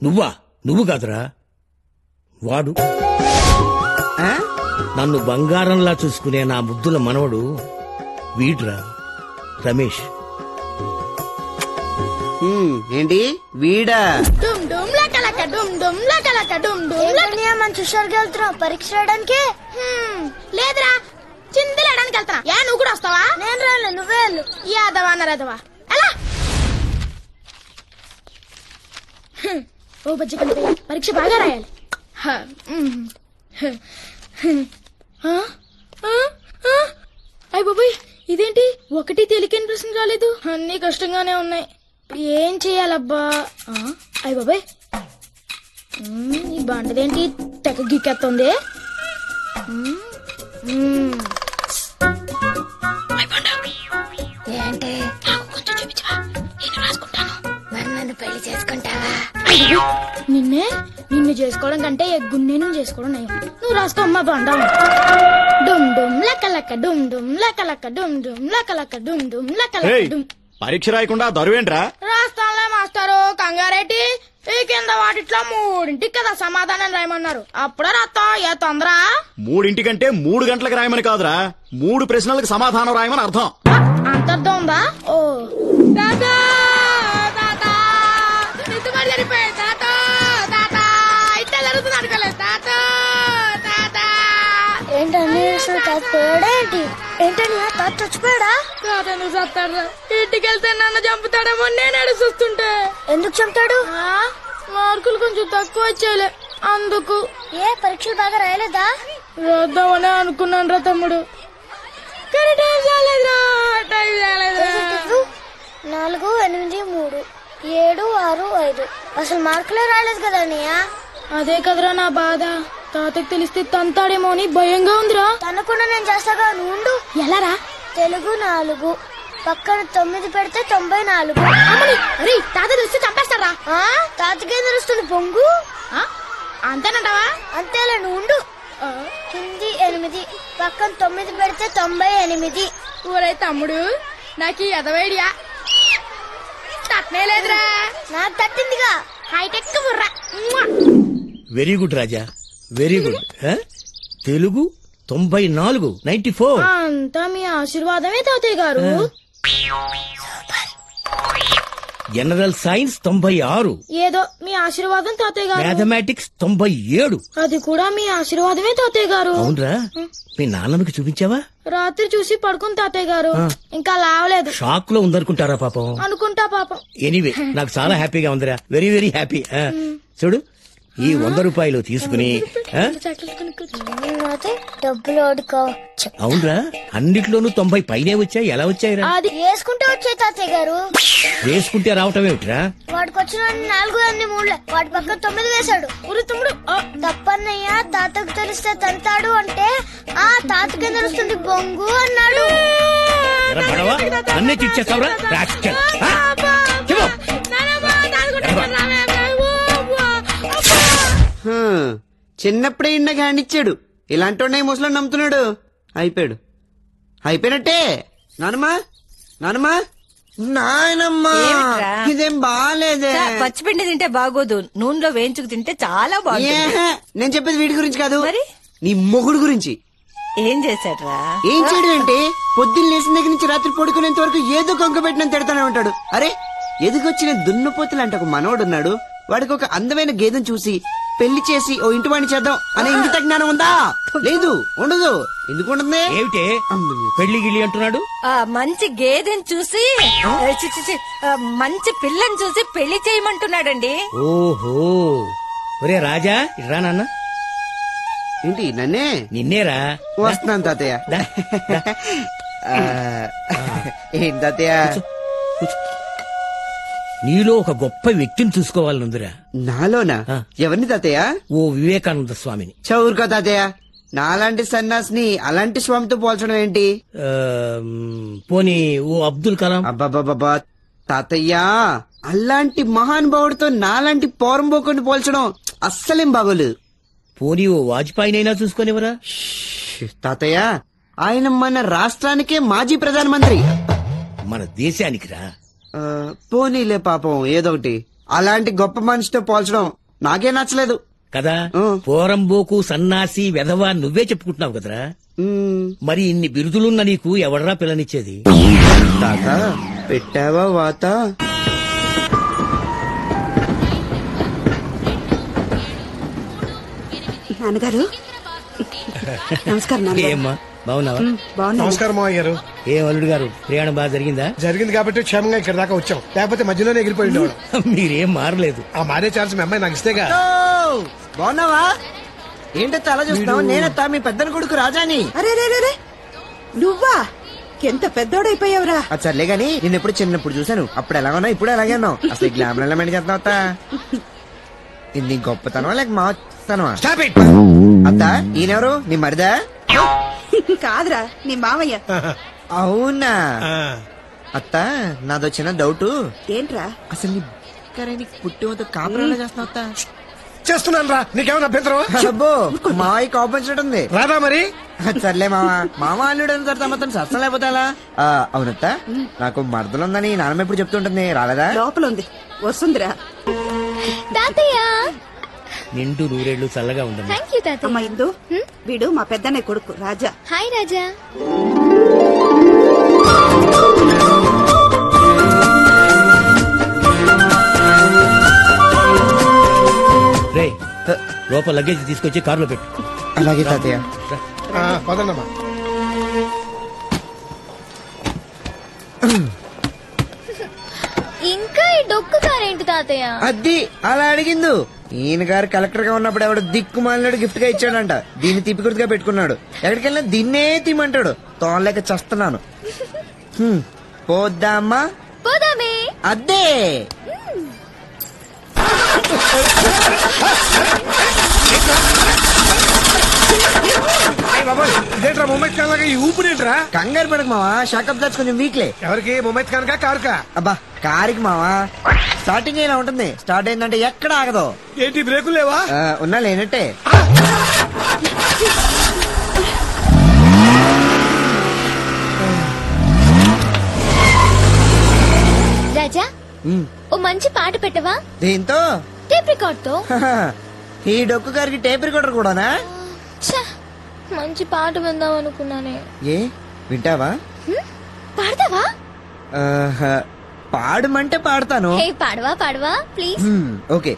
నువ్వు కాదురా, వాడు. నన్ను బంగారంలా చూసుకునే నా ముద్దుల మనవడు వీడ్రా, రమేష్. ఏంటి వీడా? వెళ్తున్నావు పరీక్ష రాయడానికి? లేదురా, చిందులేయడానికి వెళ్తున్నా. నువ్వు కూడా వస్తావా? నేను రాలే, నువ్వే వెళ్ళు. యాదవా అన్నారదవా ఎలా? ఓ బజ్జి కనిపి, పరీక్ష బాగా రాయాలి. అయ్య బాబాయ్, ఇదేంటి ఒకటి తేలికైన ప్రశ్న రాలేదు, అన్ని కష్టంగానే ఉన్నాయి. ఏం చెయ్యాలబ్బా? అయ్య బాబాయ్, ఈ బండదేంటి తెగ గిక్కేస్తుంది? ఏంటి కొంచెం చూపించవా? నేను రాసుకుంటాను. మరి నన్ను పెళ్లి చేసుకుంటావా? నిన్ను చేసుకోవడం కంటే గున్నేను చేసుకోవడం నయం. నువ్వు రాసుకో అమ్మా బండా. డుమ్ డుమ్ లక లక డుమ్ డుమ్ లక లక డుమ్ డుమ్ లక లక డుమ్ డుమ్ లక లక డుమ్. పరీక్ష రాయకుండా దరువేంట్రా? రాస్తానులే మాస్టారు, కంగారేటి? ఈ కింద వాటిట్లో 3ంటికి కదా సమాధానం రాయమన్నారు, అప్పుడే రాస్తా. ఏ తొందర? 3ంటికంటే 3 గంటలకు రాయమని కాదురా, 3 ప్రశ్నలకు సమాధానం రాయమని అర్థం. అంతర్థం ఉందా? ఓ తాతా తాతా నిద్రపడి జరిపోయి తాతా తాతా ఇట్లా జరుగుతుంది అనుకోలేదు. తాతా తాతా ఏంటని తాత పోయాడా ఏంటి? ఏంటని తాత చచ్చిపోయాడా? తాత నువ్వు చస్తాడు. ఇంటికి వెళ్తే నన్ను చంపుతాడేమో నేను ఎడు చూస్తుంటే. ఎందుకు చంపుతాడు? మార్కులు కొంచెం తక్కువ వచ్చేలే, అందుకు. ఏ పరీక్షలు బాగా రాయలేదా? రాద్దామనే అనుకున్నాను రా తమ్ముడు, కానీ టైం రాలేదురా. 4, 8, 3, 7, 6, 5 అసలు మార్కులే రాలేదు కదా అన్నయ్య. అదే కదరా నా బాధ. తాతకి తెలిస్తే తంతాడేమో అని భయంగా ఉందిరా. తనకుండా నేను చేస్తాగా, నువ్వు ఉండు. ఎలారా? తెలుగు 4 పక్కన 9 పెడితే 94. అరే తాత తెలిస్తే చంపేస్తారా? తాతకేం తెలుస్తుంది పొంగు? అంతేనంటావా? అంతేలే, నువ్వు ఉండు. హిందీ 8 పక్కన 9 పెడితే 98. ఊరే తమ్ముడు, నాకు ఈ ఎదవేడియా తట్టనే లేదురా. నాకు తట్టిందిగా. హైటెక్ బుర్రా. వెరీ గుడ్ రాజా, వెరీ గుడ్. తెలుగు 94, 94. అంతా మీ ఆశీర్వాదమే తాతయ్య గారు. జనరల్ సైన్స్ 96, ఏదో మీ ఆశీర్వాదం తాతయ్య గారు. మ్యాథమెటిక్స్ 97. అది కూడా మీ ఆశీర్వాదమే తాతయ్య గారు. అవునరా, మీ నాన్నకి చూపించావా? రాత్రి చూసి పడుకుని తాతయ్య గారు, ఇంకా లావలేదు. షాక్ లో ఉందనుకుంటారా పాపం? అనుకుంటా పాపం. ఎనీవే నాకు చాలా హ్యాపీగా ఉందిరా, వెరీ వెరీ హ్యాపీ. చూడు, ఈ 100 రూపాయలు తీసుకుని డబ్బులు ఓడుకో. అవునరా, అన్నిట్లోనూ 90 పైనే వచ్చాయి. ఎలా వచ్చాయిరా? అది వేసుకుంటే వచ్చాయి తాతయ్య గారు. వేసుకుంటే రావటం ఏమిట్రా? వాడికి వచ్చిన 4, 3 వాటి పక్కన 9 వేశాడు. తమ్ముడు తప్పన్నయ్యా, తాతకు తెలిస్తే తంతాడు అంటే ఆ తాతకే తెలుస్తుంది బొంగు అన్నాడు. అన్నీ చిచ్చేస్తావురా? చిన్నప్పుడే ఇండకి హ్యాండ్ ఇచ్చాడు. ఇలాంటి ముసలో నమ్ముతున్నాడు. అయిపోయినట్టే. నానమ్మా నాయనమ్మా, ఇదేం బాగాలేదే. పచ్చిపిండి తింటే బాగోదు, నూనెలో వేయించుకు తింటే చాలా బాగుంది. నేను చెప్పేది వీడి గురించి కాదు, నీ మొగుడు గురించి. ఏం చేశాడ్రా? ఏం చేయడం అంటే పొద్దున్న లేచిన దగ్గర నుంచి రాత్రి పడుకునేంత వరకు ఏదో కొంక పెట్టిన తిడతానే ఉంటాడు. అరే, ఎదుగొచ్చిన దున్నపోతులు అంటే ఒక మనవడున్నాడు. వాడికి ఒక అందమైన గేదెను చూసి పెళ్లి చేసి ఓ ఇంటి వాణి చేద్దాం అనే ఇంగిత జ్ఞానం ఉందా? లేదు, ఉండదు. ఎందుకు ఉండదు? ఏమిటే పెళ్లి గిళ్ళి అంటున్నాడు? మంచి గేదెని చూసి మంచి పిల్లని చూసి పెళ్లి చేయమంటున్నాడండి. ఓహో, ఒరే రాజా, ఇరా నాన్న. ఏంటి నన్నే? నిన్నేరా. వస్తున్నాను తాతయ్య. ఏంటి తాతయ్య? నీలో ఒక గొప్ప వ్యక్తిని చూసుకోవాలనుందిరా. నాలోనా? ఎవరిని తాతయ్య? ఓ వివేకానంద స్వామిని. చౌరుకో తాతయ్య, నాలాంటి సన్నాసిని అలాంటి స్వామితో పోల్చడం ఏంటి? పోనీ ఓ అబ్దుల్ కలాం. అబ్బాబాబా తాతయ్య, అలాంటి మహానుభావుడితో నాలాంటి పోరంబోకుని పోల్చడం అస్సలేం బాగోలేదు. పోనీ ఓ వాజ్పేయినైనా చూసుకునేవరా? తాతయ్య, ఆయన మన రాష్ట్రానికే మాజీ ప్రధానమంత్రి. మన దేశానికి రా. పోనీలే పాపం, ఏదోటి. అలాంటి గొప్ప మనిషితో పోల్చడం నాకే నచ్చలేదు. కదా ఆ. పోరంబోకు సన్నాసి వెధవా నువ్వే చెప్పుకుంటున్నావు కదరా. మరి ఇన్ని బిరుదులున్న నీకు ఎవడరా పిల్లనిచ్చేది? తాత పెట్టావా వాత? నాన్నగారు నమస్కారం. నాన్నగారు ఏమ్మా బాగున్నావా? బాగున్నా. నమస్కారం మావయ్య గారు. ఏం అల్లుడు గారు ప్రయాణం బాగా జరిగిందా? జరిగింది కాబట్టి క్షేమంగా ఇక్కడ దాకా వచ్చాం, లేకపోతే మధ్యలోనే ఎగిరిపోయి ఉండేవాడు. మీరేం మారలేదు. ఆ మారే ఛాన్స్ మీ అమ్మాయి నాకు ఇస్తేగా. బాగున్నావా? ఏంటో అలా చూస్తావు? నేనత్తా మీ పెద్దల కొడుకు రాజాని. అరే రే రే రే, నువ్వా? ఎంత పెద్దోడైపోయావురా. అది సర్లే గాని నేను ఎప్పుడు చిన్నప్పుడు చూసాను. అప్పుడు ఎలా ఉన్నా ఇప్పుడు అలాగే ఉన్నావు. అసలు గ్లామర్ ఎలా మెయింటైన్ చేస్తావు అత్త? ఇది గొప్పతనమా లేక మాతనమా? అత్త ఈయనెవరు? నీ మరిదా? కాదురా, నీ మావయ్య. అవునా? అత్త నాదో చిన్న డౌట్. ఏంట్రా? అసలు నీ పుట్టి కాపురంలో చేస్తున్నావు అత్త? చేస్తున్నాను రా, నీకేమైనా అభ్యంతరం? అబ్బో మావయ్య కోపం వచ్చినట్టుంది. రాదా మరి? సర్లే మామ అల్లుడు తర్వాత మొత్తం సత్సం లేకపోతే అలా. అవునత్త నాకు మరదలుందని నాన్నమ్మ ఎప్పుడు చెప్తుంటుంది. రాలేదా? లోపల ఉంది, వస్తుందిరా. తాతయ్య నిండు నూరేళ్లు చల్లగా ఉండదు. థ్యాంక్ యూ తాతయ్య. అమ్మ ఇందు, వీడు మా పెద్దన్నయ్య కొడుకు రాజా. హాయ్ రాజా. రే లోపల లగేజ్ తీసుకొచ్చి కారులో పెట్టు. అలాగే తాతయ్య. పదండమ్మా. ఇంకా ఈ డొక్కు కారేంటి తాతయ్య? అది అలా అడిగిందు. ఈయన గారు కలెక్టర్ గా ఉన్నప్పుడు ఎవడు దిక్కు మాలినాడు గిఫ్ట్ గా ఇచ్చాడంట. దీన్ని తిప్పి గుర్తుగా పెట్టుకున్నాడు. ఎక్కడికి వెళ్ళినా దీన్నే తిమ్మంటాడు. తోనలేక చస్తున్నాను. పోద్దామా? పోదామే. అద్దే ఇదేంట్రా మొమ్మైత్ ఖాన్ లాగా ఈ ఊపిరేంట్రా? కంగారు పడక మావా, షాకప్ దాచ్ కొంచెం వీక్లే. ఎవరికి? మొమ్మైత్ ఖాన్ కా కారుకా? అబ్బా కారుకి మావా. స్టార్టింగ్ ఇలా ఉంటుంది. స్టార్ట్ అయిందంటే ఎక్కడ ఆగదు. ఏంటి బ్రేకులు లేవా? ఉన్నా లేనట్టే. రాజా ఓ మంచి పాట పెట్టవా? దీంతో టేప్ రికార్డ్ తో. ఈ డొక్కు గారికి టేప్ రికార్డర్ కూడానా? మంచి పాట విందాం అనుకున్నానే. ఏ వింటావా? పాడతావా? పాడమంటే పాడతాను. హే పాడవా పాడవా ప్లీజ్. ఓకే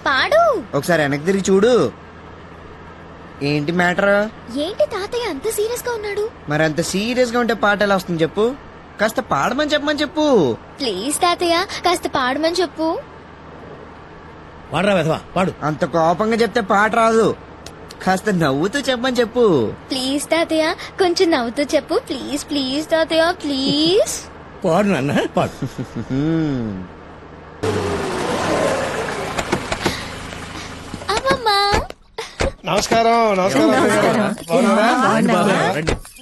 పాడు. ఒకసారి వెనక్కి తిరిగి చూడు. ఏంటి మ్యాటర్? ఏంటి తాతయ్య అంత సీరియస్ గా ఉన్నాడు? మరి అంత సీరియస్ గా ఉంటే పాట ఎలా వస్తుంది చెప్పు? కాస్త పాడమని చెప్పమని చెప్పు. ప్లీజ్ తాతయ్య కాస్త పాడమని చెప్పు. వాడరా వెధవా పాడు. అంత కోపంగా చెప్తే పాట రాదు. కాస్త నవ్వుతూ చెప్పమని చెప్పు. ప్లీజ్ తాతయ్య కొంచెం నవ్వుతూ చెప్పు. ప్లీజ్ ప్లీజ్ తాతయ్య ప్లీజ్. పాడు నాన్న పాడు. అమ్మమ్మా నమస్కారం.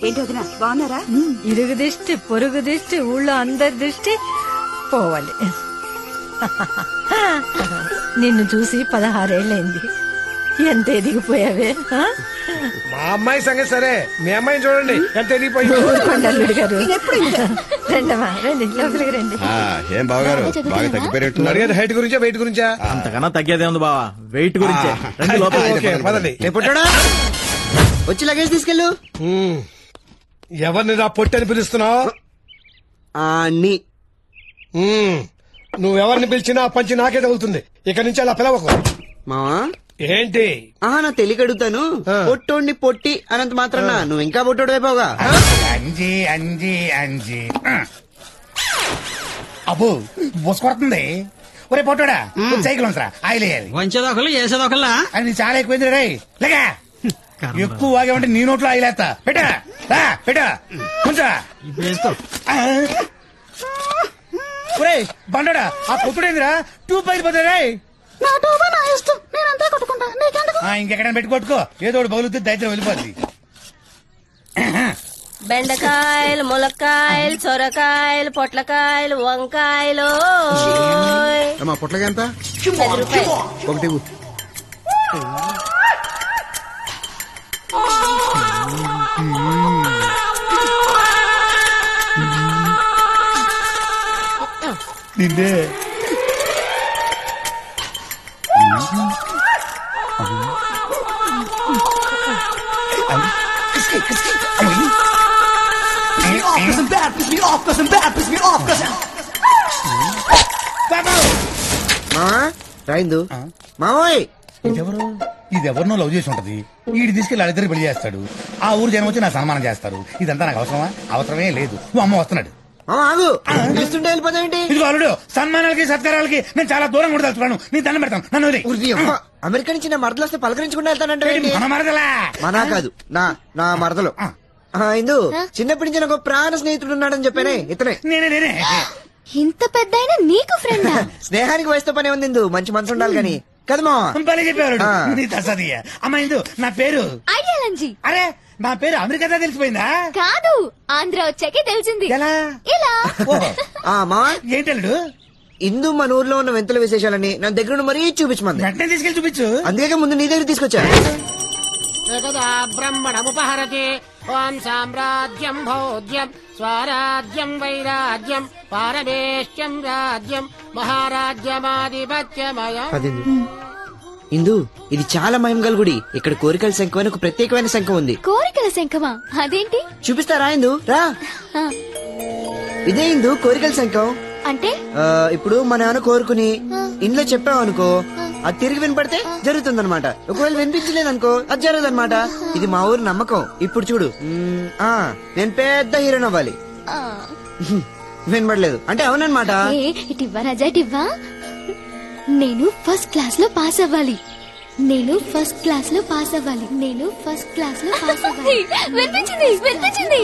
ఏంటి వదినా, బాగున్నారా? ఇరుగు దిష్టి పొరుగు దిష్టి ఊళ్ళో అందరి దృష్టి పోవాలి. నిన్ను చూసి 16 ఏళ్ళైంది. ఎంత ఎదిగిపోయావే. మా అమ్మాయి సంగతి సరే, మీ అమ్మాయిని చూడండి ఎంత ఎదిగిపోయింది. అల్లుడు గారు రండమ్మా, రండి లోపలికి రండి. ఏం బావగారు బాగా తగ్గిపోయినట్టు. అడిగేది హైట్ గురించా వెయిట్ గురించా? అంతకన్నా తగ్గేదే ఉంది బావా, వెయిట్ గురించే. ఓకే, పదండి. పుట్టాడా వచ్చి లగేజ్ తీసుకెళ్ళు. ఎవరిని రా పొట్టని పిలుస్తున్నావు? నువ్వెవరిని పిలిచినా ఆ పంచి నాకే తగులుతుంది. ఇక్కడి నుంచి అలా పిలవకు. మావా ఏంటి? నా తెలియక అడుగుతాను. పొట్టోడిని పొట్టి అనంత మాత్రాన నువ్వు ఇంకా పొట్టోడు అయిపోగా. అంజి అంజి అంజి అబ్బో బోసుకొడుతుంది. ఒరే పొట్టోడా సైకిల్ ఉంచరా, ఆయిల్ వేయాలి. వంచేదొకళ్ళు వేసేదొకళ్ళ అది చాలా ఎక్కువైంది రే. లేగా ఎక్కువ వాగే ఉంటే నీ నోట్లో ఆయిల్ వేస్తా. పెట్టా పెట్టా కొంచెం ఇప్పుడు వేసుకో. ఒరే బండడా ఆ పొట్టుడేందిరా ట్యూబ్ బయటపోతారా? ఇంకెక్కడైనా పెట్టి కొట్టుకో, ఏదో ఒకటి బగులుద్ది దైత్యం వెళ్ళిపోద్ది. బెండకాయలు ములక్కాయలు సొరకాయలు పొట్లకాయలు వంకాయలు. పొట్లకి ఎంత? 10 రూపాయలు. ఒకటి నిన్నే మావా రాయిందు మావోయ్ ఇదెవరినో లవ్ చేసి ఉంటది వీడి తీసుకెళ్లి వాళ్ళిద్దరికి పెళ్లి చేస్తాడు. ఆ ఊరు జనం వచ్చి నా సన్మానం చేస్తారు. ఇదంతా నాకు అవసరమా? అవసరమే లేదు. ఓ అమ్మ వస్తున్నాడు. మావా ఆగు, పిలుస్తుంటే వెళ్ళిపోతావేంటి? ఇదిగో అల్లుడు, సన్మానాలకి సత్కారాలకి నేను చాలా దూరం కూడా తలుచుకున్నాను. నీ దండం పెడతాను, నన్ను వదిలేయ్. ఉరి అమ్మ, అమెరికా నుంచి నా మరదలు వస్తే పలకరించకుండా వెళ్తానంటే మన మరదలా? మనా కాదు, నా మరదలు. ఇందు చిన్నప్పటి నుంచి నాకు ప్రాణ స్నేహితుడు ఉన్నాడని చెప్పానే, ఇతనే. నేనే ఇంత పెద్ద నీకు ఫ్రెండ్? స్నేహానికి వయసుతో పనే ఉంది ఇందు, మంచి మనసు ఉండాలి గాని కదమా. పని చెప్పేవాడు నీ తసదియ. అమ్మా ఇందు, నా పేరు ఐడియాలజీ. అరే నా పేరు అమెరికా తెలిసిపోయిందా? కాదు, ఆంధ్ర వచ్చాకే తెలిసింది. ఎలా? ఇలా. మా ఏంటల్లుడు? ఇందు మన ఊర్లో ఉన్న వింతల విశేషాలని నా దగ్గర మరీ చూపించమంది. వెంటనే తీసుకెళ్ళి చూపించు. అందుకే ముందు నీ దగ్గర తీసుకొచ్చా. బ్రహ్మణముపహరతి ఓం సామ్రాజ్యం భోజ్యం స్వరాజ్యం వైరాజ్యం పారమేష్ట్యం రాజ్యం మహారాజ్యమాధిపత్యమయం. ఇందు ఇది చాలా మహిమగల గుడి. ఇక్కడ కోరికల శంఖం అని ఒక ప్రత్యేకమైన శంఖం ఉంది. కోరికల శంఖమా? అదేంటి? చూపిస్తారా ఇందు? రా. ఇదే ఇందు కోరికల శంఖం అంటే. ఇప్పుడు మన ఏమైనా కోరుకుని ఇంట్లో చెప్పావనుకో, అది తిరిగి వినపడితే జరుగుతుందన్నమాట. ఒకవేళ వినిపించలేదనుకో అది జరగదన్నమాట. ఇది మా ఊరు నమ్మకం. ఇప్పుడు చూడు, నేను పెద్ద హీరోయిన్ అవ్వాలి. వినపడలేదు అంటే అవునన్నమాట. ఇటివ్వా రాజా, ఇటివ్వా. నేను ఫస్ట్ క్లాస్ లో పాస్ అవ్వాలి. నేను ఫస్ట్ క్లాస్ లో పాస్ అవ్వాలి. నేను ఫస్ట్ క్లాస్ లో పాస్ అవ్వాలి. వినిపించింది.